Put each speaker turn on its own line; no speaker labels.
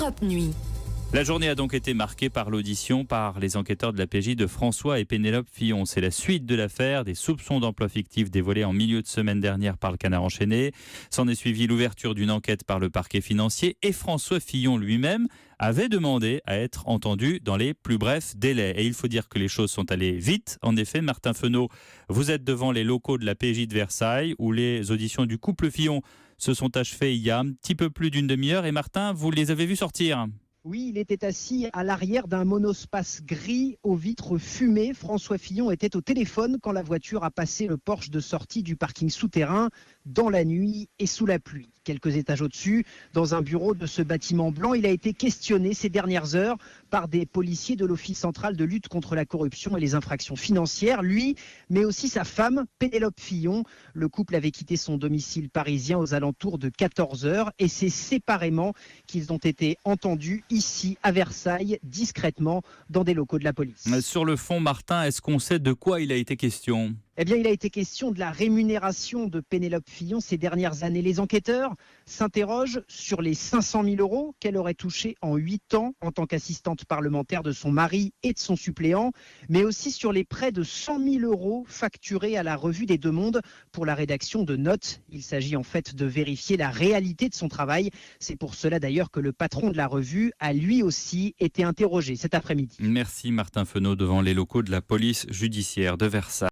Europe Nuit.
La journée a donc été marquée par l'audition par les enquêteurs de la PJ de François et Pénélope Fillon. C'est la suite de l'affaire des soupçons d'emploi fictif dévoilés en milieu de semaine dernière par le Canard enchaîné. S'en est suivi l'ouverture d'une enquête par le parquet financier et François Fillon lui-même avait demandé à être entendu dans les plus brefs délais. Et il faut dire que les choses sont allées vite. En effet, Martin Fenaud, vous êtes devant les locaux de la PJ de Versailles où les auditions du couple Fillon se sont achevées il y a un petit peu plus d'une demi-heure. Et Martin, vous les avez vus sortir ?
Oui, il était assis à l'arrière d'un monospace gris aux vitres fumées. François Fillon était au téléphone quand la voiture a passé le porche de sortie du parking souterrain dans la nuit et sous la pluie. Quelques étages au-dessus, dans un bureau de ce bâtiment blanc, il a été questionné ces dernières heures par des policiers de l'Office central de lutte contre la corruption et les infractions financières. Lui, mais aussi sa femme, Pénélope Fillon. Le couple avait quitté son domicile parisien aux alentours de 14h et c'est séparément qu'ils ont été entendus ici à Versailles, discrètement, dans des locaux de la police.
Sur le fond, Martin, est-ce qu'on sait de quoi il a été question ?
Eh bien, il a été question de la rémunération de Pénélope Fillon ces dernières années. Les enquêteurs s'interrogent sur les 500 000 euros qu'elle aurait touchés en 8 ans en tant qu'assistante parlementaire de son mari et de son suppléant, mais aussi sur les près de 100 000 euros facturés à la Revue des Deux Mondes pour la rédaction de notes. Il s'agit en fait de vérifier la réalité de son travail. C'est pour cela d'ailleurs que le patron de la revue a lui aussi été interrogé cet après-midi.
Merci Martin Fenaud devant les locaux de la police judiciaire de Versailles.